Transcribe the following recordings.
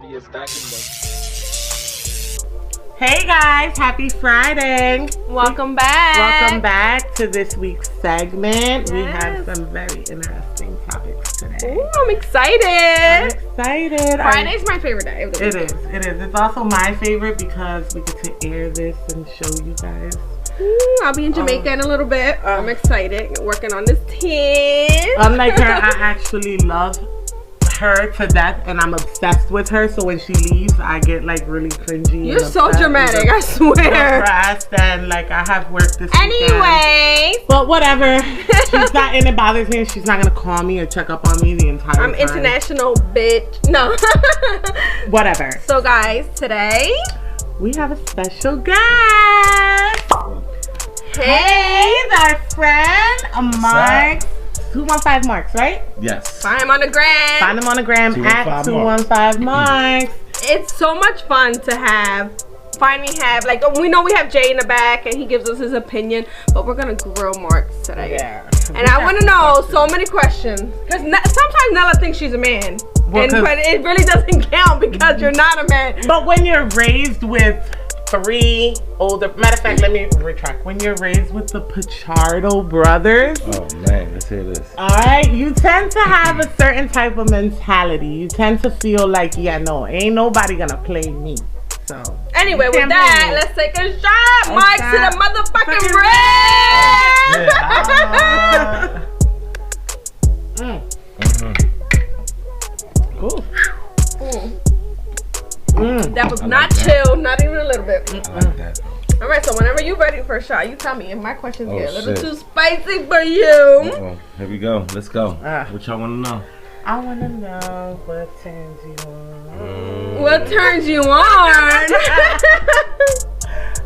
Hey guys, happy Friday. Welcome back. Welcome back to this week's segment. Yes. We have some very interesting topics today. Ooh, I'm excited. I'm excited. Friday's my favorite day of the week. It is. It's also my favorite because we get to air this and show you guys. Ooh, I'll be in Jamaica in a little bit. I'm excited. Working on this 10. Unlike her, I actually love her to death and I'm obsessed with her, so when she leaves I get like really cringy. You're so dramatic, I swear. Depressed and like I have work this Anyway, but whatever. She's not, and it bothers me. She's not gonna call me or check up on me the entire time. I'm international, bitch. No. Whatever. So guys, today we have a special guest. Hey, our friend Mark. 215 Marks, right? Yes. find him on the gram. Find him on the gram at 215 Marks. It's so much fun to finally have, like, we know we have Jay in the back and he gives us his opinion, but we're gonna grill Marks today. Yeah. And I want to know so many questions because sometimes Nella thinks she's a man, but it really doesn't count because you're not a man. But when you're raised with 3 older, matter of fact, let me retract. When you're raised with the Pichardo brothers, oh man, let's hear this. All right, you tend to have a certain type of mentality. You tend to feel like, yeah, no, ain't nobody gonna play me. So anyway, with that, let's take a shot. Mike to the motherfucking red. That was not chill, not even a little bit. I like that. All right, so whenever you're ready for a shot, you tell me if my questions get a little too spicy for you. Here we go. Let's go. What y'all want to know? I want to know what turns you on. What turns you on?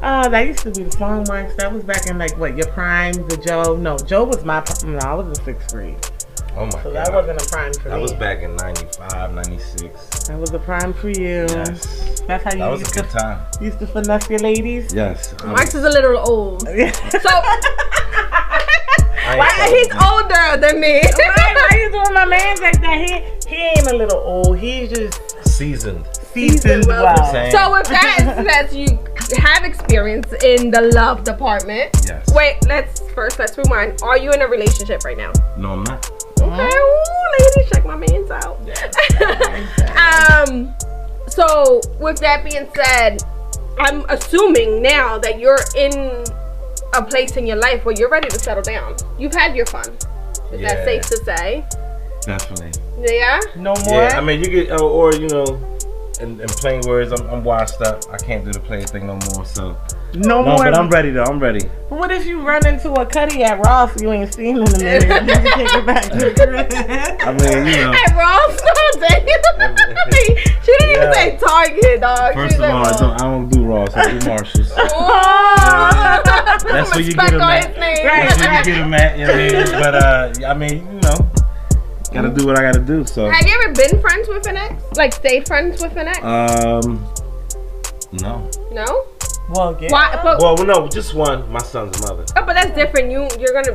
Oh, that used to be the song, Marks. That was back in like what, your prime, the Joe? No, Joe was my prime. No, I was in 6th grade. Oh my God. So that wasn't a prime for me. That was back in 95, 96. That was a prime for you. Yes. That's how you That was a good time. Used to finesse your ladies? Yes. Marks is a little old. So he's older than me. Why you doing my man like that? He ain't a little old. He's just seasoned well. So with that says you have experience in the love department. Yes. Wait, let's rewind. Are you in a relationship right now? No, I'm not. Okay, ooh, ladies, check my man's out. So with that being said, I'm assuming now that you're in a place in your life where you're ready to settle down. You've had your fun. Is that safe to say? Definitely. Yeah? No more? Yeah, I mean, you get, or you know, in plain words, I'm washed up. I can't do the play thing no more, so. No more. But I'm ready though. I'm ready. But what if you run into a Cuddy at Ross you ain't seen in a minute? You can take it back to the crib. I mean, you know. At Ross? No, damn. She didn't even say Target, dog. First of all, I don't do Ross. I do Marshalls. That's where you get them at. That's where you get them at. You know what I mean? But I mean, you know, gotta do what I gotta do. So. Have you ever been friends with an ex? Like stayed friends with an ex? No. No? Well, yeah. Why? Well, no, just one. My son's mother. Oh, but that's different.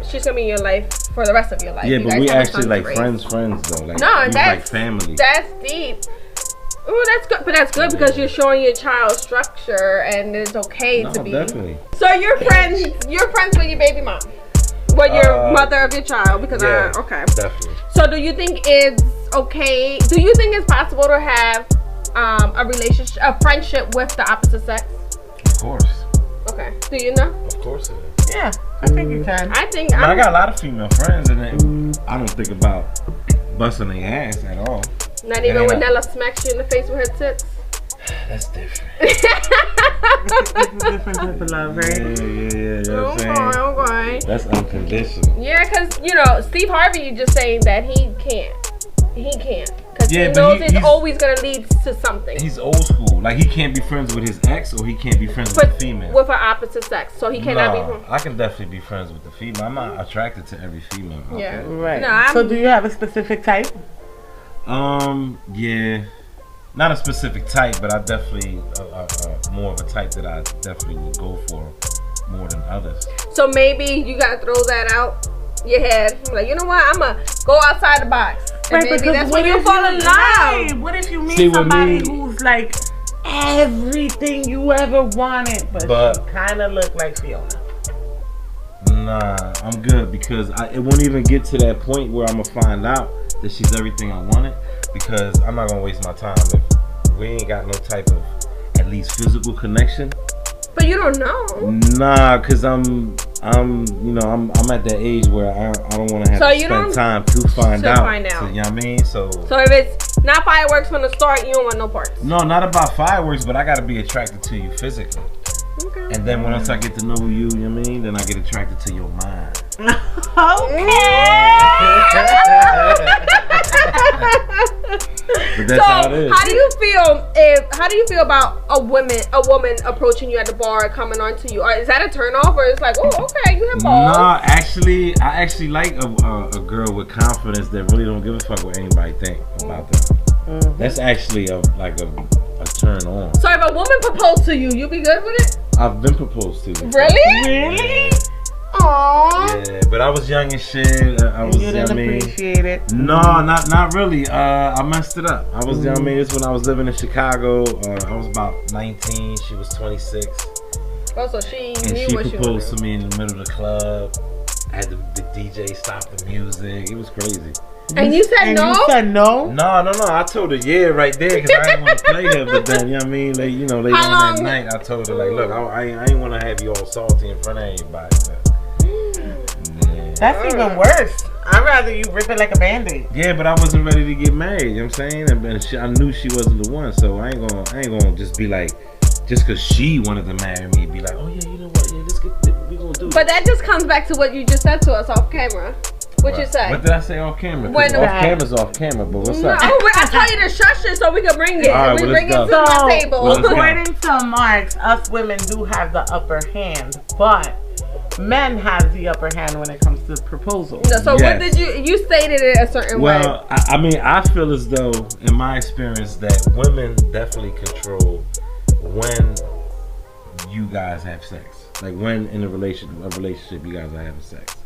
She's gonna be in your life for the rest of your life. Yeah, you but we actually like friends though. Like, no, that's like family. That's deep. Oh, that's good. But that's good because you're showing your child structure, and it's okay to be. Definitely. So you're friends with your baby mom, well, your mother of your child, because okay. Definitely. So do you think it's okay? Do you think it's possible to have a relationship, a friendship with the opposite sex? Of course. Okay. Do you know? Of course it is. Yeah, I think you can. I think I got a lot of female friends, and I don't think about busting their ass at all. Not even when Nella smacks you in the face with her tits. That's different. It's a different type of love, right? Yeah. You know what I'm saying? Okay. That's unconditional. Yeah, because, Steve Harvey, you just saying that he can't. He can't. Because he knows it's always going to lead to something. He's old school. Like, he can't be friends with his ex, or he can't be friends with a female. With an opposite sex. So he cannot be friends. I can definitely be friends with the female. I'm not attracted to every female. Yeah. Right. So do you have a specific type? Yeah. Not a specific type, but I definitely more of a type that I definitely would go for more than others. So maybe you gotta throw that out your head. Like, you know what? I'm gonna go outside the box. And Right, maybe that's when you fall in love. What if you meet somebody who's She's like everything you ever wanted, but she kind of look like Fiona. Nah, I'm good because it won't even get to that point where I'm gonna find out that she's everything I wanted, because I'm not gonna waste my time if we ain't got no type of at least physical connection. But you don't know. Nah, cause I'm at that age where I don't want to have to spend time to find out. So, you know what I mean? So if it's not fireworks from the start, you don't want no parts. No, not about fireworks, but I gotta be attracted to you physically. Okay. And then once I get to know you, you know what I mean? Then I get attracted to your mind. But that's how it is. How do you feel about a woman approaching you at the bar, coming on to you? Or is that a turn off, or it's like, oh, okay, you have balls? No, actually, I actually like a girl with confidence that really don't give a fuck what anybody think about them. Mm-hmm. That's actually a turn on. So if a woman proposed to you, you'd be good with it? I've been proposed to. Really? Aww. Yeah, but I was young and shit. You didn't appreciate it. No, not really. I messed it up. I was, I mean, this when I was living in Chicago. I was about 19. She was 26. Oh, so she and knew she what proposed to me in the middle of the club. I had the DJ stop the music. It was crazy. And you said no? You said no? No. I told her yeah right there because I didn't want to play her. But then, you know what I mean? Like, later on that night, I told her, like, look, I ain't want to have you all salty in front of everybody. But, yeah. That's even worse. I'd rather you rip it like a Band-Aid. Yeah, but I wasn't ready to get married. You know what I'm saying? And I knew she wasn't the one. So I ain't gonna just be like, just because she wanted to marry me, be like, oh, yeah, you know what? Yeah, we gonna do it. But that just comes back to what you just said to us off camera. What you say? What did I say off camera? Off camera's off camera, but what's up? I told you to shush it so we can bring it. Right, we bring it to the table. According to Marx, us women do have the upper hand, but men have the upper hand when it comes to proposals. So what did you stated it a certain way? Well, I feel as though, in my experience, that women definitely control when you guys have sex. Like when in a relationship you guys are having sex.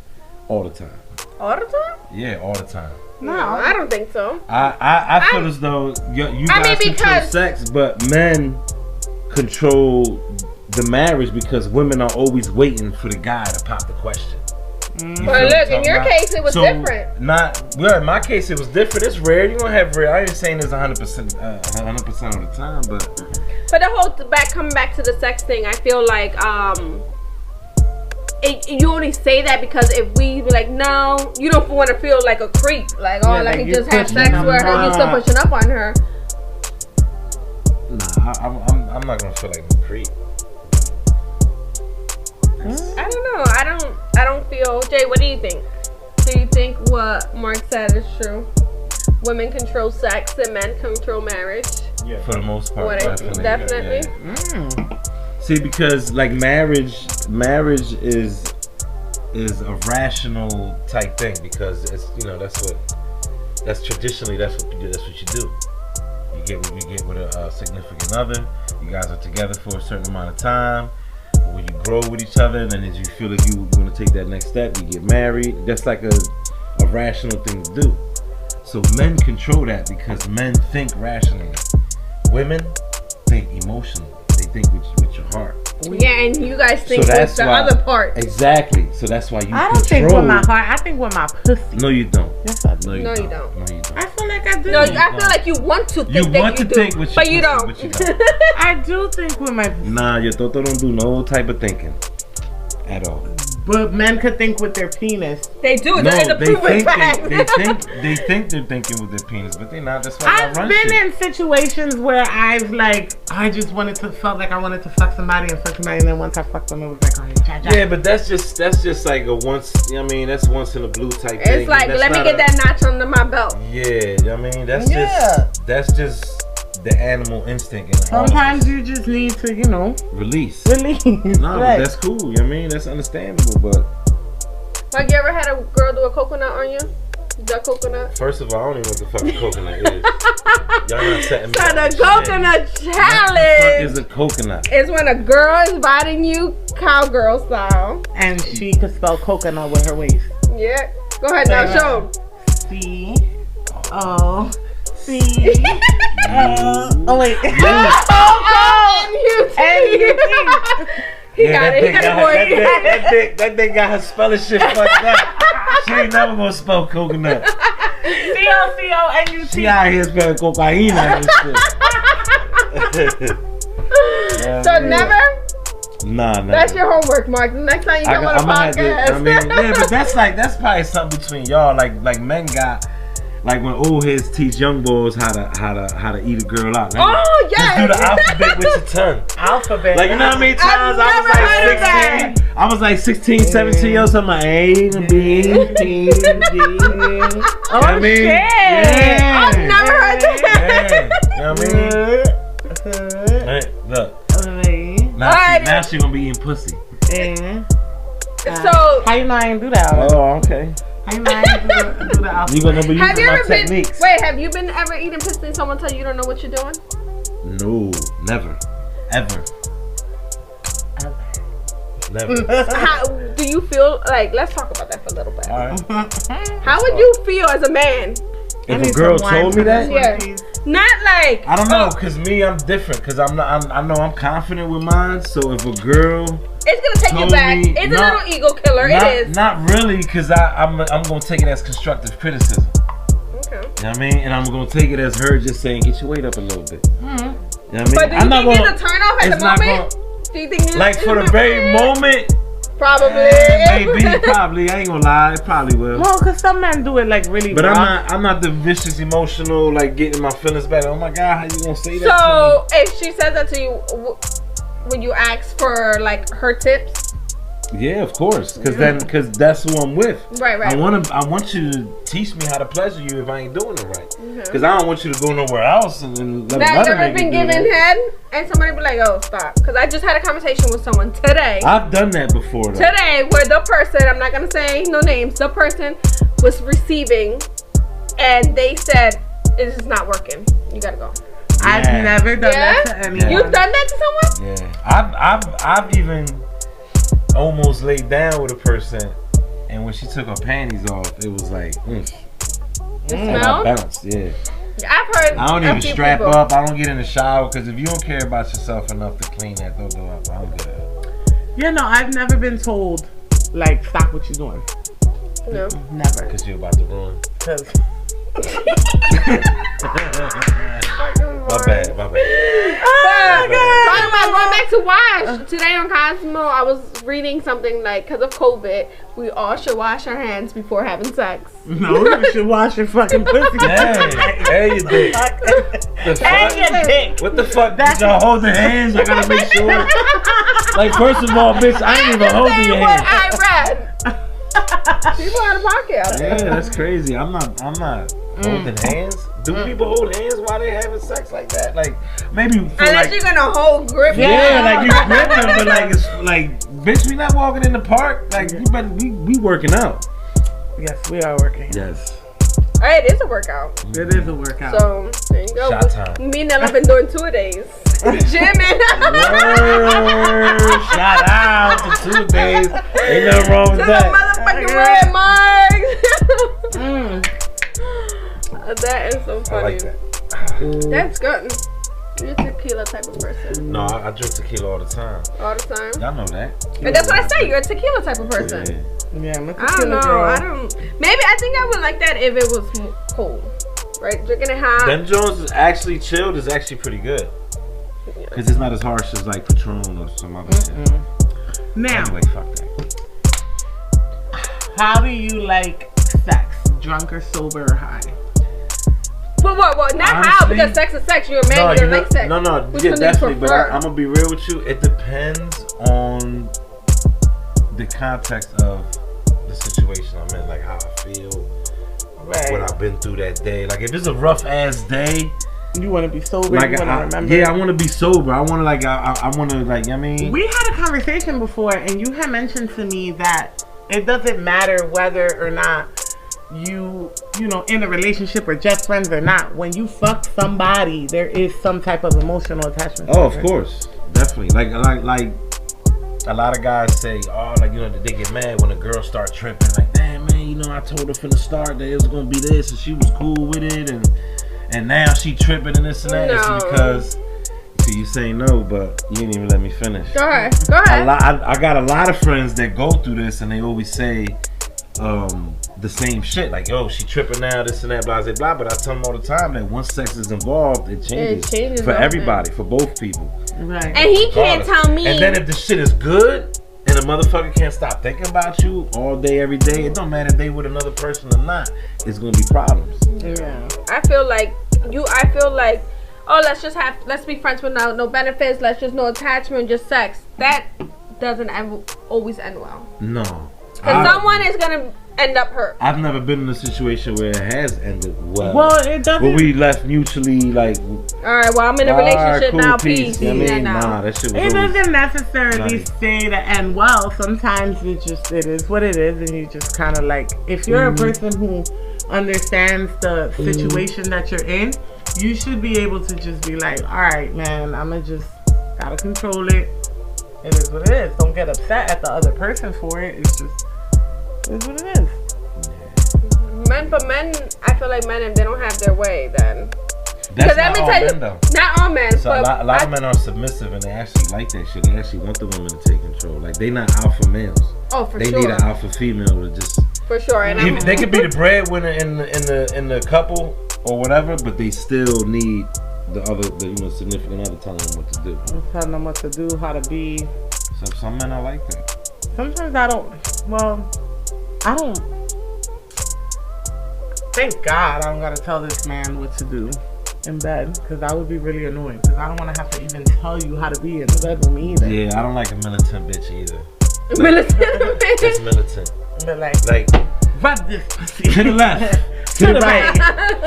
All the time. All the time? Yeah, all the time. No, I don't think so. I feel as though you guys control sex, but men control the marriage because women are always waiting for the guy to pop the question. But look, in your case, it was different. In my case, it was different. It's rare. You're gonna have rare. I ain't saying it's 100% of the time, but the whole coming back to the sex thing, I feel like you only say that because if we be like, no, you don't want to feel like a creep, like like you just have sex with her, you're still pushing up on her. Nah, I'm not gonna feel like a creep. I don't know. I don't feel. Jay, what do you think? Do you think what Mark said is true? Women control sex and men control marriage. Yeah, for the most part, definitely. Yeah. See, because like marriage is a rational type thing because it's that's traditionally that's what you do. You get with a significant other. You guys are together for a certain amount of time. When you grow with each other, and then as you feel like you want to take that next step, you get married. That's like a rational thing to do. So men control that because men think rationally. Women think emotionally. They think with your heart. Yeah, and you guys think with the other part. Exactly. So that's why you I don't think with my heart. I think with my pussy. No, you don't. Yes, I do. No, you don't. I feel like I do. No, I feel like you want to think that you do, but you don't. I do think with my pussy. Nah, your toto don't do no type of thinking at all. But men could think with their penis. They do. No, it's a proven fact. They think they're thinking with their penis, but they're not. That's why I've been in situations where I just felt like I wanted to fuck somebody, and then once I fucked them, it was like, oh, cha-cha. Yeah, but that's just like a once. I mean, that's once in a blue type thing. It's like, let me get that notch under my belt. Yeah, I mean, that's just the animal instinct. Sometimes you just need to, release. No, but that's cool. You know what I mean? That's understandable, but. Like, you ever had a girl do a coconut on you? Duck coconut? First of all, I don't even know what the fuck a coconut is. Y'all not setting me up. So the coconut challenge. What the fuck is a coconut? It's when a girl is biting you cowgirl style. And she could spell coconut with her waist. Yeah. Go ahead now, show. C-O-C-O-N-U-T. C. Oh wait. He got it. He got it. That thing got her spelling shit fucked up. She ain't never gonna spell coconut. C-O-C-O-N-U-T. She out here spelling cocaine and shit. So never? Nah. That's your homework, Mark. The next time you come on a podcast. Yeah, but that's probably something between y'all. Like men got. Like when old heads teach young boys how to eat a girl out. Like, oh yes. Just do the alphabet with your tongue. Alphabet. Like you know how many times I was like 16, 17 years old. I'm like A to B, C, D. Oh shit. Yeah. I've never heard that. Yeah. You know what I mean? Right, look. Now she gonna be eating pussy. So how you know I ain't do that? Oh, okay. How you know I ain't do the alphabet? You gonna be using my techniques. Have you been ever eating pussy and someone tell you don't know what you're doing? No, never, ever. Never. How do you feel? Like, let's talk about that for a little bit. All right. How would you feel as a man? If a girl told me that? Yeah. Not like I don't know, cause me, I'm different. Cause I know I'm confident with mine. So if a girl, it's gonna take you back. It's a little ego killer. It is. Not really, cause I'm gonna take it as constructive criticism. Okay. You know what I mean? And I'm gonna take it as her just saying, get your weight up a little bit. You know what I mean? But do you think it's a turn off at the moment? Do you think like for the very moment? Probably. Maybe, probably. I ain't gonna lie, it probably will. No, cause some men do it like really. But I'm not the vicious, emotional, like getting my feelings back. Oh my God, how you gonna say that? So if she says that to you, would you ask for like her tips? Yeah, of course, cause that's who I'm with. Right. I want you to teach me how to pleasure you if I ain't doing it right. Cause I don't want you to go nowhere else and let another nigga been do given that. head and somebody be like, oh stop. Cause I just had a conversation with someone today. I've done that before though. Today where the person, I'm not gonna say no names, the person was receiving and they said, it is not working. You gotta go. Yeah. I've never done that to anyone. You've done that to someone? Yeah. I've even almost laid down with a person, and when she took her panties off, it was like, The smell? I bounced, yeah. I've heard. I don't even strap up. I don't get in the shower because if you don't care about yourself enough to clean that door up, I'm good. Yeah, no, I've never been told like stop what you're doing. No, never. Because you're about to ruin. My bad. Talking about going back to wash. Today on Cosmo, I was reading something like, because of COVID, we all should wash our hands before having sex. No, you should wash your fucking pussy. Hey, you dick. And your dick. What the fuck? Did y'all hold the hands? I gotta make sure. Like, first of all, bitch, I ain't even holding your hand. I read. People out of pocket. Yeah, that's crazy. I'm not holding hands. Do people hold hands while they having sex like that? Like maybe for unless you're gonna hold grip. Yeah, like you grip them, but like it's like bitch, we not walking in the park. Like you better we working out. Yes, we are working. Yes. Alright, it is a workout. It is a workout. So there you go. Shot time. Me and Nella have been doing 2 days. Gymming. Shout out to 2 days. Ain't nothing wrong with that. Motherfucking red marks. That is so funny. I like that. That's good. You're a tequila type of person. No, I drink tequila all the time. All the time? Y'all know that. And that's what I say. You're a tequila type of person. Yeah, I'm a I don't tequila know. girl. Maybe I think I would like that if it was cold. Right? Drinking it hot. Them Jones is actually chilled. Is actually pretty good. Because it's not as harsh as like Patron or some other shit. Now, anyway, fuck that. How do you like sex? Drunk or sober or high? But what? Not honestly, how, because sex is sex. You're a man, you don't like sex. No, Which yeah, one do you definitely. But prefer? I'm gonna be real with you. It depends on the context of the situation I'm in, like how I feel, what I've been through that day. Like if it's a rough ass day, you want to be sober. Like you want to remember. Yeah, I want to be sober. I want to like I want to like. I mean, we had a conversation before, and you had mentioned to me that it doesn't matter whether or not you know, in a relationship or just friends or not. When you fuck somebody, there is some type of emotional attachment. Oh, of course, definitely. Like a lot of guys say, oh, like, you know, they get mad when a girl start tripping. Like, damn, man, you know, I told her from the start that it was gonna be this, and she was cool with it, and and now she tripping and this and that. No. It's because. See, you say no, but you didn't even let me finish. Go ahead. Go ahead. I got a lot of friends that go through this, and they always say the same shit. Like, yo, she tripping now, this and that, blah, blah, blah. But I tell them all the time that once sex is involved, it changes for everybody, for both people. Right. And he can't tell me. And then if the shit is good, and a motherfucker can't stop thinking about you all day, every day, it don't matter if they with another person or not, it's gonna be problems. Yeah. I feel like, oh, let's be friends with no benefits, let's just no attachment, just sex. That doesn't always end well. No. Because someone is gonna end up hurt. I've never been in a situation where it has ended well. Well, it doesn't. But we left mutually like. Alright, well, I'm in a relationship cool, now, peace. peace. You know what I mean? Yeah, Nah, that shit was it always doesn't necessarily nutty. say to end well. Sometimes it is what it is, and you just kind of like, if you're a person who understands the situation that you're in, you should be able to just be like, all right, man, I'ma just gotta control it. It is what it is. Don't get upset at the other person for it. It's just, it is what it is. Men, I feel like men, if they don't have their way, then. That's not all men, though. Not all men, so but a lot of men are submissive and they actually like that shit. They actually want the woman to take control. Like, they not alpha males. Oh, for they sure. need an alpha female to just. For sure, and they could be the breadwinner in the couple or whatever, but they still need the significant other telling them what to do. Telling them what to do, how to be. So some men are like that. Sometimes I don't. Thank God I don't gotta tell this man what to do in bed, because that would be really annoying. Because I don't want to have to even tell you how to be in the bed with me either. Yeah, I don't like a militant bitch either. Militant bitch. That's militant. But like rub this pussy to the left, to the right.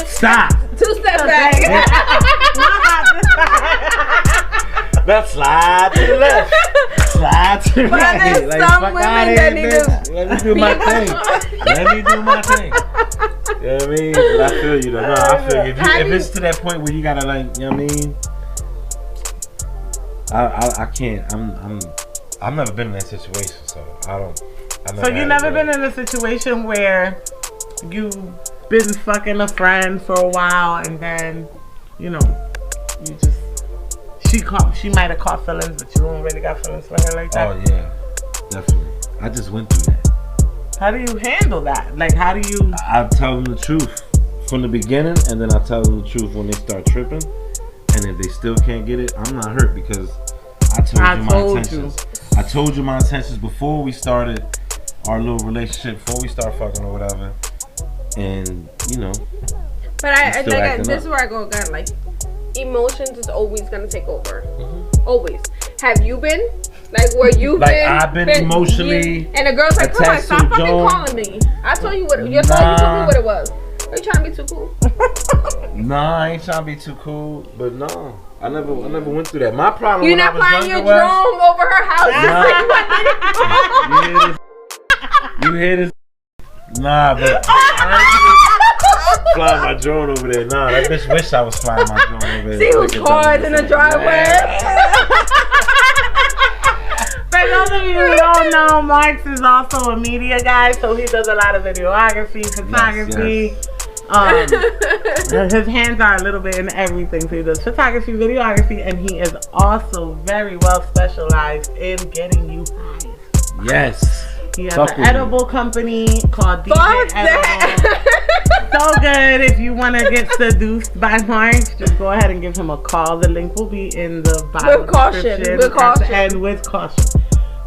Stop. 2 steps back. Now slide to the left. Slide to the But right. there's some women that need to let me do my thing. Let me do my thing. You know what I mean? But I feel you though. No, I feel you. If it's to that point where you gotta, like, you know what I mean? I can't. I've never been in that situation, so I don't. So you never been in a situation where you been fucking a friend for a while and then, you just she might have caught feelings, but you don't really got feelings for her like that. Oh yeah, definitely. I just went through that. How do you handle that? Like, how do you? I tell them the truth from the beginning, and then I tell them the truth when they start tripping. And if they still can't get it, I'm not hurt because I told you my intentions. I told you my intentions before we started our little relationship, before we start fucking or whatever. And But this is where I go again. Like, emotions is always gonna take over. Mm-hmm. Always. Have you been? Like, where you've like been? I've been emotionally. And the girl's like, come on, stop fucking calling me. I told you what. You told me what it was. Are you trying to be too cool? Nah, I ain't trying to be too cool. But no, I never went through that. My problem. You're not flying your drone over her house. You hear this? Nah, but flying my drone over there. Nah, that bitch wish I was flying my drone over there. See whose car's in the driveway. For those of you who don't know, Marks is also a media guy, so he does a lot of videography, photography. Yes. His hands are a little bit in everything. So he does photography, videography, and he is also very well specialized in getting you high. Yes. He has an edible company called DJ Edible. So good. If you want to get seduced by Marks, just go ahead and give him a call. The link will be in the bio description. With caution. And with caution.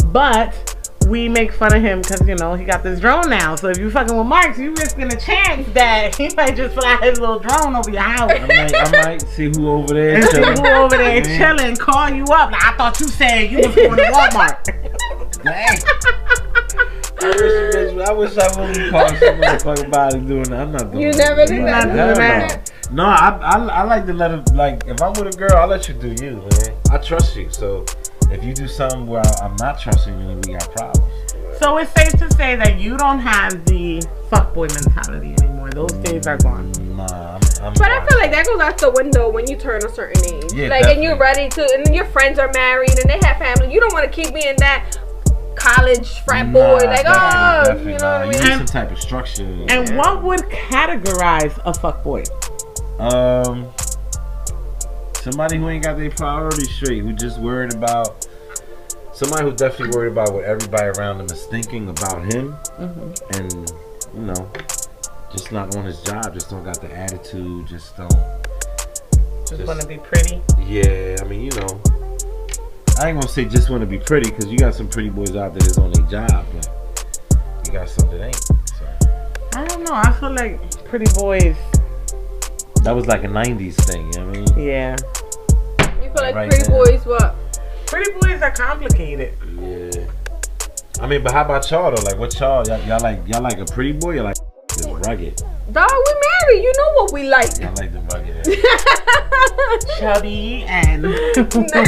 But we make fun of him because, he got this drone now. So if you fucking with Marks, you risking a chance that he might just fly his little drone over your house. I might see who over there and see who over there chilling, call you up. Like, I thought you said you was going to Walmart. Dang. I wish I wouldn't call some motherfucking body doing that. I'm not doing that. You never did that. No, I like to let it, like, if I'm with a girl, I'll let you do you, man. I trust you. So if you do something where I'm not trusting you, then we got problems. So it's safe to say that you don't have the fuckboy mentality anymore. Those days are gone. Nah, but I feel like that goes out the window when you turn a certain age. Yeah, like, definitely. And you're ready to, and then your friends are married and they have family. You don't want to keep being that college frat boy, like, definitely you know what I mean? You need some type of structure. And what would categorize a fuckboy? Somebody who ain't got their priorities straight, who just worried about. Somebody who definitely worried about what everybody around him is thinking about him, and you know, just not on his job, just don't got the attitude, just don't. Just want to be pretty. Yeah, I mean, you know, I ain't gonna say just want to be pretty, because you got some pretty boys out there that's on their job, but you got some that ain't. So. I don't know. I feel like pretty boys. That was like a '90s thing, you know what I mean? Yeah. You feel like Right pretty now. boys what? Pretty boys are complicated. Yeah. I mean, but how about y'all though? Like, what y'all like a pretty boy? You like the rugged? Dog, we married. You know what we like. I like the rugged. Chubby and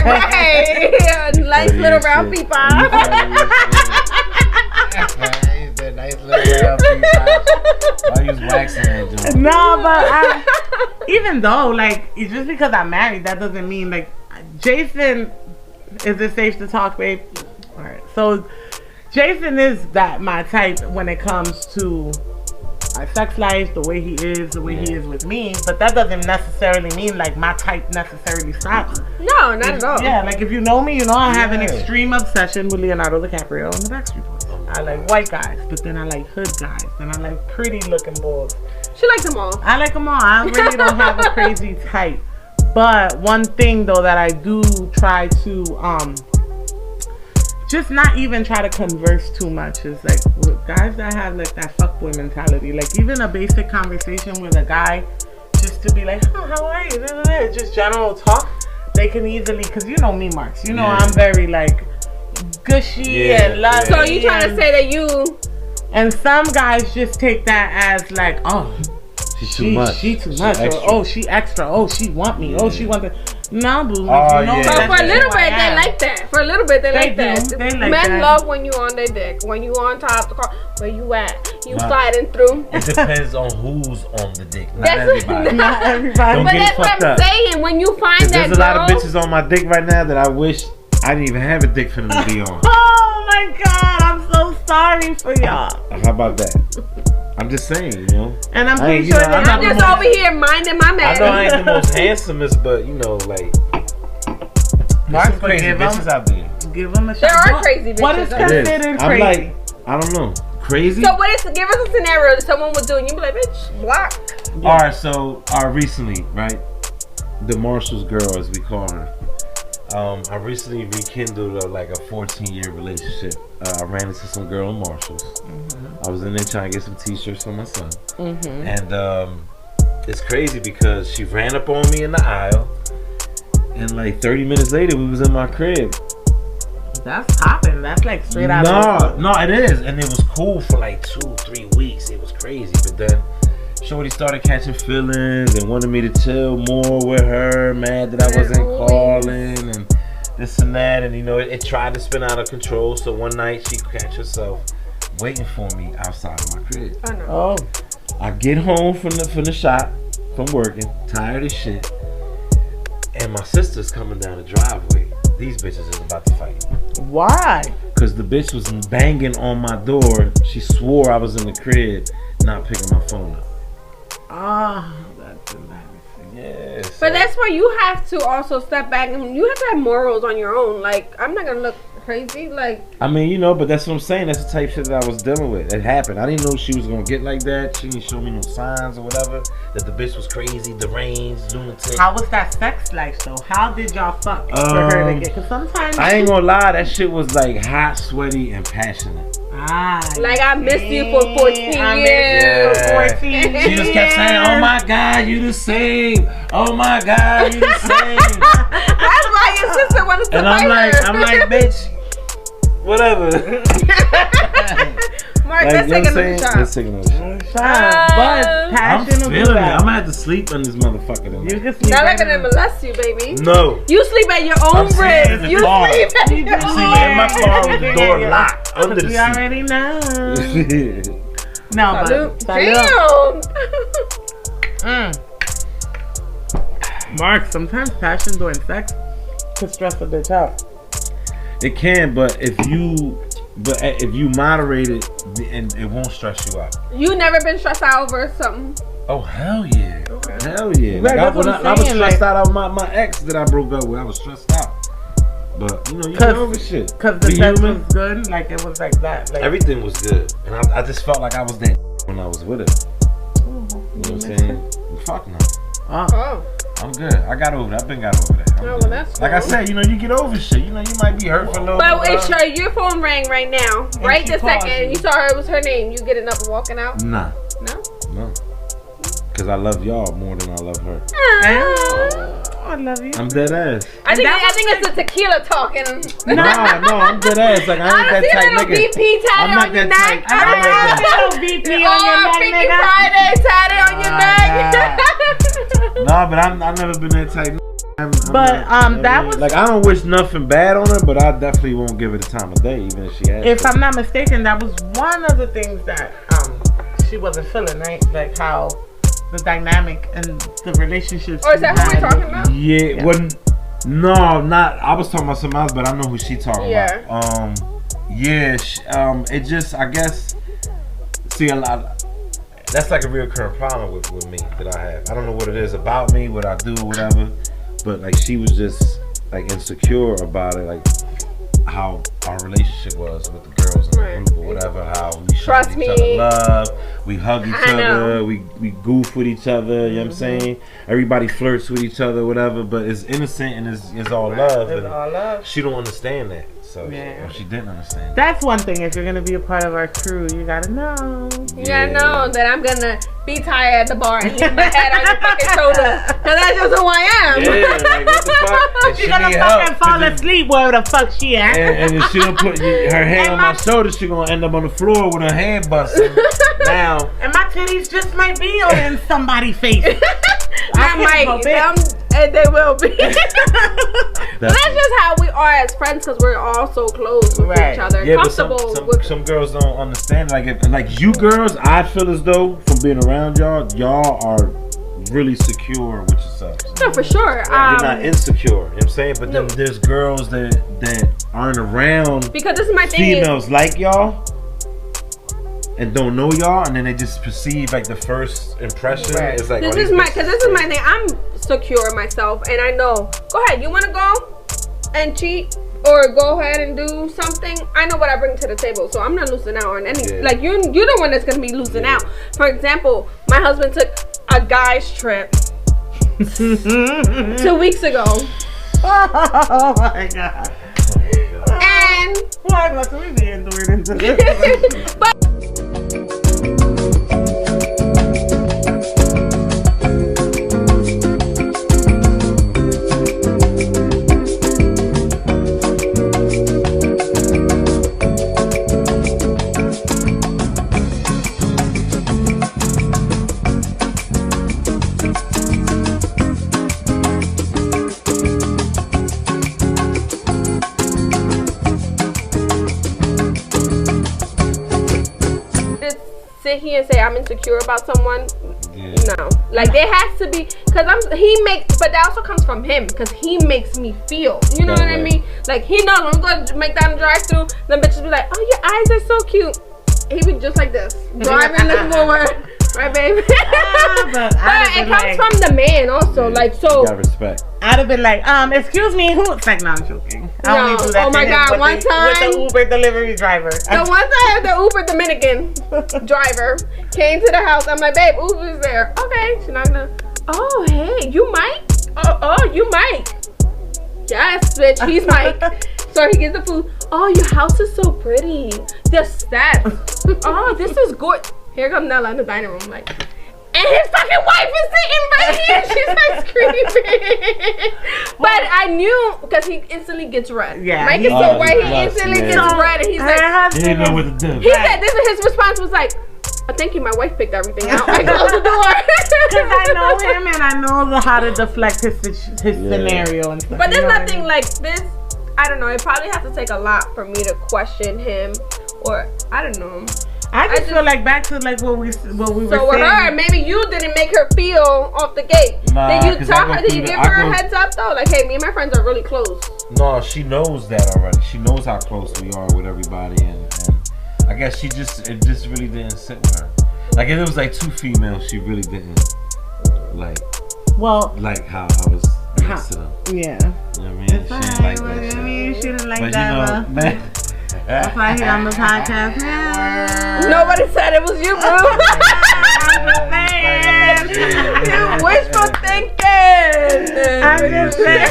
Right. Nice little round people. Nice little round people. I use waxing that joint. No, but even though, like, just because I'm married, that doesn't mean, like, Jason, is it safe to talk, babe? All right. So, Jason is my type when it comes to our sex life, the way he is, the way he is with me. But that doesn't necessarily mean, like, my type necessarily stops. No, not at all. Yeah, like, if you know me, you know I have an extreme obsession with Leonardo DiCaprio and the Backstreet Boys. I like white guys, but then I like hood guys, then I like pretty looking boys. She likes them all. I like them all. I really don't have a crazy type. But one thing though that I do try to just not even try to converse too much is like with guys that have like that fuckboy mentality. Like even a basic conversation with a guy, just to be like, oh, how are you? Just general talk. They can easily, cause you know me, Marks. You know I'm very like gushy and lovey. So you trying to say that you? And some guys just take that as like, oh, She's too much. She too much. Or, oh, she extra. Oh, she want me. Oh, she want the. No, boo. Oh, you know yeah. So that's for a just little who I bit, they am. like that. For a little bit, they like do. that. They like Men that. love when you on their dick. When you on top of the car. Where you at? You Nah. sliding through. It depends on who's on the dick. Not That's everybody. Not everybody. Don't But get it that's what fucked I'm up. saying. When you find that There's a lot of girl, bitches on my dick right now that I wish I didn't even have a dick for them to be on. Oh my God, I'm so sorry for y'all. How about that? I'm just saying, you know. And I'm I pretty ain't- you sure know, that I'm not I'm just over here minding my I know I man. ain't the most handsomest, but you know, like there's some crazy bitches out there. give them a shot. There are What- crazy What bitches is out It is. considered I'm crazy? like, I don't know, crazy. So what is? Give us a scenario that someone would do, and you be like, bitch, block. All right, so recently, right, the Marshalls girl, as we call her. I recently rekindled a 14-year relationship. I ran into some girl in Marshalls. I was in there trying to get some t-shirts for my son. And it's crazy because she ran up on me in the aisle, and like 30 minutes later, we was in my crib. That's popping. That's like straight out. No, it is, and it was cool for like 2-3 weeks. It was crazy, but then Shorty started catching feelings and wanted me to chill more with her. Mad that I wasn't calling and this and that, and you know it tried to spin out of control. So one night she catch herself waiting for me outside of my crib. I know. Oh, I get home from the shop, from working, tired as shit, and my sister's coming down the driveway. These bitches is about to fight. why? Cause the bitch was banging on my door. She swore I was in the crib, not picking my phone up. Oh, that's embarrassing. Yes. But that's where you have to also step back and you have to have morals on your own. Like, I'm not gonna look crazy. Like, I mean, you know, but that's what I'm saying. That's the type of shit that I was dealing with. It happened. I didn't know she was gonna get like that. She didn't show me no signs or whatever. That the bitch was crazy, deranged, lunatic. How was that sex life though? How did y'all fuck for her to get? Cause sometimes I ain't gonna lie, that shit was like hot, sweaty, and passionate. like I missed you for 14 I years. missed you for 14 years. She just kept saying, "Oh my God, you the same. Oh my God, you the same." That's why your sister wanted to And fight her. I'm like, bitch, whatever. Mark, Like, let's you know take what I'm another saying? shot. Let's take another shot. But I'm passion will do feeling it. that. I'm gonna have to sleep on this motherfucker tonight. You can sleep. Not right gonna in- molest you, baby. No. You sleep at your own I'm sleeping in rib. the You car. sleep at your I'm sleeping in my car with the door Yeah. locked under the We seat. already know. No, Salute. but salute. Damn. Mark, sometimes passion during sex could stress a bitch out. It can, but if you moderate it, and it won't stress you out. You never been stressed out over something? Oh hell yeah! Okay. Hell yeah! Right, Like, that's what I'm I was saying, stressed like- out on my ex that I broke up with. I was stressed out. But you know, you get over shit. Because the We sex human. was good. Like, it was like that. Like, Everything was good, and I just felt like I was that when I was with her. You know what I'm saying? Fuck no. Oh. I'm good. I got over that. I've been got over that. I'm Oh, well, good. that's like I cool. said, you know, you get over shit. You know, you might be hurt for a little But bit. it's sure your phone rang right now. Right she this called second. you. And you saw her, it was her name. You getting up and walking out? Nah, No? no. Because I love y'all more than I love her. oh, I love you. I'm dead ass. I think it's the tequila talking. No, I'm dead ass. Like, I ain't I that see a type little nigga. VP tatted I'm not on your that neck. type. I'm not that. Little VP on your Oh, neck, Freaky nigga. Friday tatted on your neck. No, but I've never been that type. But, that was- like, I don't wish nothing bad on her, but I definitely won't give her the time of day, even if she has. If I'm not mistaken, that was one of the things that she wasn't feeling, right? Like how the dynamic and the relationships. Or is that who you we're had. talking about? Yeah, wasn't. No, not. I was talking about something else, but I know who she talking Yeah. about. Yeah. It just, I guess. See, a lot. That's like a recurring problem with me that I have. I don't know what it is about me, what I do, whatever. But like, she was just like insecure about it, like how our relationship was with the girls in the Right. group or whatever. How we Trust showed each me. other love, we hug each I know. other, we goof with each other. You know what I'm saying? Everybody flirts with each other, whatever. But it's innocent and it's all love. It's and all love. She don't understand that, so Yeah. she didn't understand. That's one thing. If you're gonna be a part of our crew, you gotta know. You gotta know that I'm gonna be tired at the bar and leave my head on your fucking shoulder. Cause that's just who I am. Yeah, like what the fuck? And She's she gonna need fucking help, fall 'cause if- asleep wherever the fuck she at. And if she don't put her hand And on my my- shoulder, she gonna end up on the floor with her head busted. Now, And my titties just might be on somebody's face. I might. And they will be. That's just how we are as friends because we're all so close with Right. each other. yeah, but Comfortable with some girls don't understand. Like you girls, I feel as though from being around y'all are really secure with yourselves. No, for sure. You're not insecure. You know what I'm saying? But then No. there's girls that aren't around because this is my thing. females like y'all and don't know y'all, and then they just perceive like the first impression. Right. It's like This oh, is these my bitches because this is my thing. I'm secure myself, and I know. Go ahead. You want to go and cheat or go ahead and do something? I know what I bring to the table, so I'm not losing out on any. Yeah. Like you're the one that's gonna be losing out. For example, my husband took a guy's trip 2 weeks ago, Oh my god. and Why must we be endured into this? but. Sit here and say I'm insecure about someone. Yeah. No, like there has to be because he makes, but that also comes from him because he makes me feel. You know That what I way. mean? Like he knows when we go to McDonald's drive-through, then bitches be like, "Oh, your eyes are so cute." He be just like this, driving this forward, right, baby? but But I'd it have comes been like, from the man also, like so. You got respect. I'd have been like, excuse me, who? It's like, no, I'm joking. I No. only do that Oh to my him God, with one with time- the Uber delivery driver. The one time the Uber Dominican driver came to the house, I'm like, babe, Uber's there. Okay, she's not gonna. Oh, hey, you Mike? Oh, you Mike? Yes, bitch, he's Mike. So he gets the food. Oh, your house is so pretty. The steps. Oh, this is good. Here comes Nella in the dining room, like. And his fucking wife is sitting right here. She's like screaming. But I knew because he instantly gets red. Yeah, Mike he- is so Oh, white. He he blush, instantly yeah. gets red, and he's like, You didn't know what to do. he said this. His response was like, "Oh, thank you. My wife picked everything out. I closed the door." Because I know him and I know how to deflect his scenario and stuff. But you there's know what I nothing mean? like this. I don't know. It probably has to take a lot for me to question him, or I don't know. I just just- feel like back to like what we were So with saying. her, maybe you didn't make her feel off the gate. Nah, Did you 'cause I talk? go Did you through give the- I her a go- heads up though? Like, hey, me and my friends are really close. No, she knows that already. She knows how close we are with everybody, and I guess it just really didn't sit with her. Like if it was like two females, she really didn't like how I was next to them. Yeah. You know what I mean? She didn't like that shit. I mean, she didn't like But that. you know, man. That's why here on the podcast. Nobody said it was you, boo. You wishful thinking. I'm just saying.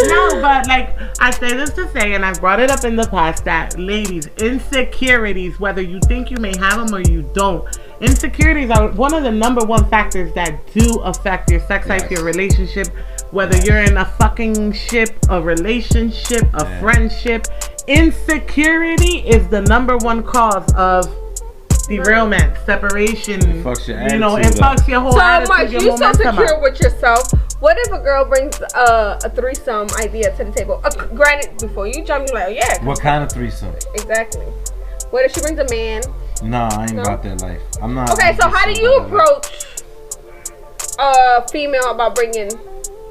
No, but like I say this to say, and I've brought it up in the past, that ladies, insecurities, whether you think you may have them or you don't, insecurities are one of the number one factors that do affect your sex life, your relationship, whether you're in a fucking ship, a relationship, a friendship. Insecurity is the number one cause of derailment, separation. It fucks your attitude, you know, it fucks your whole attitude. So much. You so secure with yourself. What if a girl brings a threesome idea to the table? Granted, before you jump, you're like, oh yeah. What kind of threesome? Exactly. What if she brings a man? No, I ain't about that life. I'm not. Okay, so how do you approach a female about bringing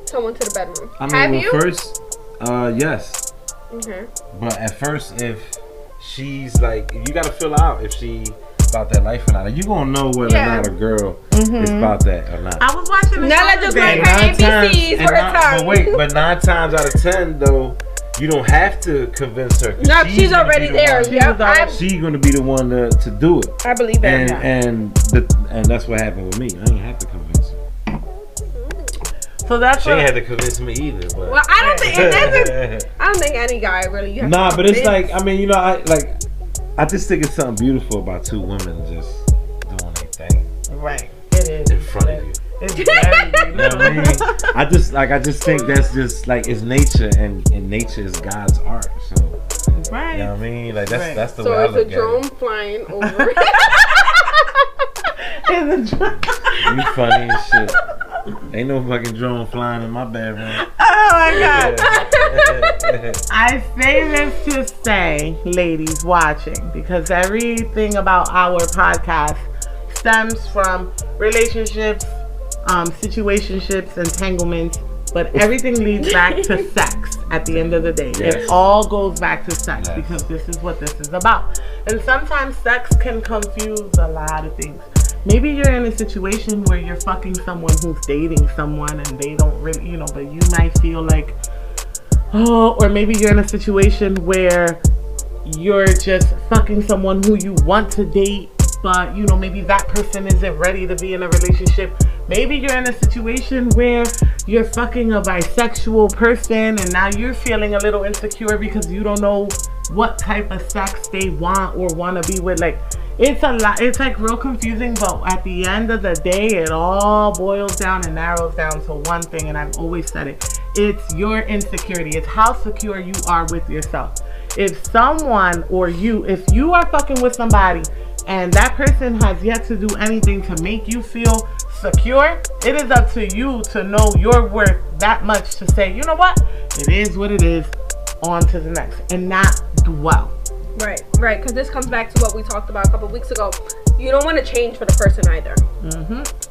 someone to the bedroom? I mean, first, yes. Okay. But at first, if she's like, you gotta fill out if she about that life or not. You gonna know whether or not a girl is about that or not. I was watching the Not just like her ABCs for her tongue. But wait, but 9 times out of 10 though, you don't have to convince her. No, she's already there. She's gonna be the one to do it. I believe that. And that's what happened with me. I didn't have to convince her. So that's she ain't had to convince me either. But well, I don't think I don't think any guy really. Nah, but it's like, I mean, you know, I just think it's something beautiful about two women just doing their thing. Right. It is. In front of you. It's very beautiful. You know what I mean? I just think that's just like, it's nature, and nature is God's art. So, right. You know what I mean? Like that's the so way I look at it. So it's a drone flying over. You funny as shit. Ain't no fucking drone flying in my bedroom. Oh my god. I say this to say, ladies watching, because everything about our podcast stems from relationships, situationships, entanglements, but everything leads back to sex at the end of the day. Yes. It all goes back to sex because this is what this is about. And sometimes sex can confuse a lot of things. Maybe you're in a situation where you're fucking someone who's dating someone and they don't really, you know, but you might feel like, oh, or maybe you're in a situation where you're just fucking someone who you want to date, but, you know, maybe that person isn't ready to be in a relationship. Maybe you're in a situation where you're fucking a bisexual person and now you're feeling a little insecure because you don't know what type of sex they want or want to be with. Like, it's a lot. It's like real confusing, but at the end of the day, it all boils down and narrows down to one thing, and I've always said it. It's your insecurity. It's how secure you are with yourself. If someone or you, if you are fucking with somebody and that person has yet to do anything to make you feel secure, it is up to you to know your worth that much to say, you know what? It is what it is. On to the next, and not dwell. Right, because this comes back to what we talked about a couple of weeks ago. You don't want to change for the person either,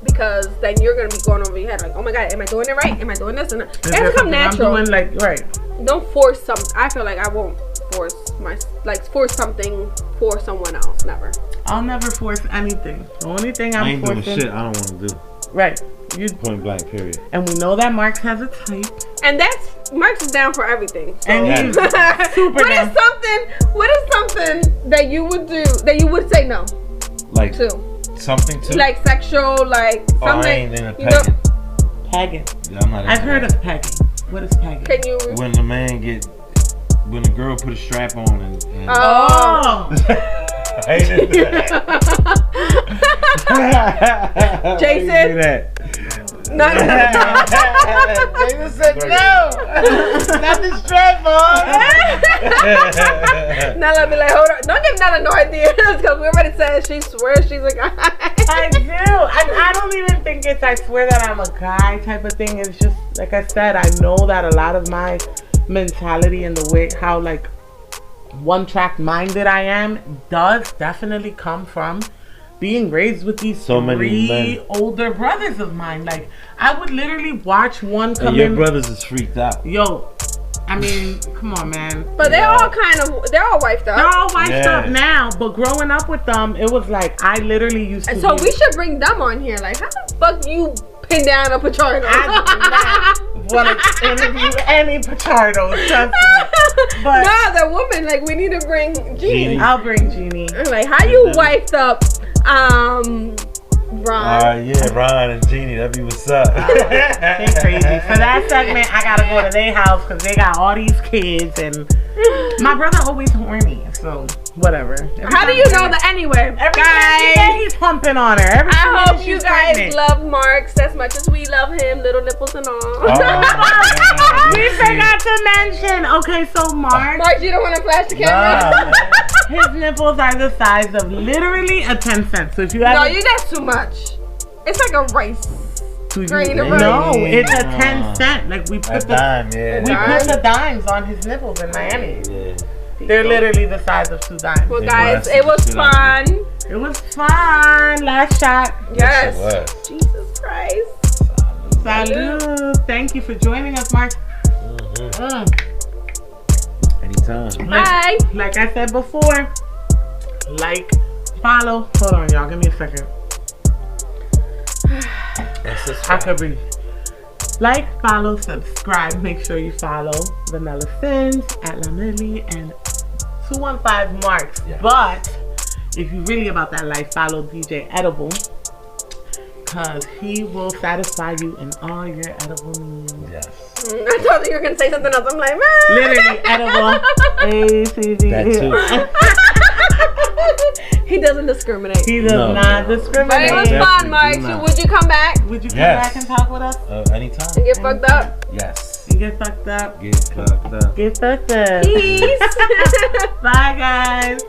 because then you're gonna be going over your head like, oh my god, am I doing it right? Am I doing this? And it has to come natural. I'm doing right. Don't force something. I feel like I won't force something for someone else. Never. I'll never force anything. The only thing I ain't forcing, doing shit I don't want to do. Right. You point blank. Period. And we know that Marks has a type. And Marks is down for everything. So. And he's super down. What is something that you would do that you would say no? Like to something to like sexual, like something. I ain't in a pegging. Pegging. Yeah, I'm not. I've heard of pegging. What is pegging? Can you? When the girl put a strap on and oh. I did that. Jason. No. Jason said no. Not the strap on. Nala be like, hold on. Don't give Nala no idea because we already said she swears she's a guy. I do. I don't even think it's I swear that I'm a guy type of thing. It's just like I said, I know that a lot of my mentality and the way how like one track minded I am does definitely come from being raised with these three older brothers of mine. Like I would literally watch one come in. Your brothers is freaked out. Yo, I mean, come on, man. But they're all wifed up. They're all wifed up Yeah. now, but growing up with them, it was like I literally used to. And so be- we should bring them on here. Like, how the fuck you pin down a Pachardo? I do not want to interview any Pachardo, trust me. But No, the woman. Like, we need to bring Jeannie. I'll bring Jeannie. Like, how you wifed up, Ron? Yeah, Ron and Jeannie, that'd be what's up. They crazy. For that segment, I gotta go to their house because they got all these kids, and my brother always horny, so whatever. How do you know that anyway? Every day he's humping on her. Every I minute hope she's you guys pregnant. love Marks as much as we love him, little nipples and all. Oh, We forgot to mention. Okay, so Mark, Marks, you don't want to flash the camera? his nipples are the size of literally a 10 cent. So if you No, have that's too much. It's like a rice. grain of no, rice. it's a 10 cent. Like we put A dime, yeah. we put the dimes on his nipples in Miami. Yeah. They're literally the size of 2 dimes. Well, Yeah, guys, well, it was that's what fun. It was fun. Last shot. Yes. Yes, it was. Jesus Christ. Salud. Thank you for joining us, Mark. Anytime. Bye. Like I said before, like, follow. Hold on, y'all. Give me a second. That's just I could breathe. Like, follow, subscribe. Make sure you follow Vanilla Sins at La Millie and 215 Marks. Yeah. But if you really about that life, follow DJ Edible, because he will satisfy you in all your edible needs. Yes. I thought that you were going to say something else. I'm like, man. Literally edible. A-C-D. That He doesn't discriminate. He does No. not But discriminate. it was Definitely fun, do Mark. not. Would you come back Would you come Yes. back and talk with us? Anytime. and get fucked up? Yes. And get fucked up. Get fucked up. Get fucked up. Peace. Bye, guys.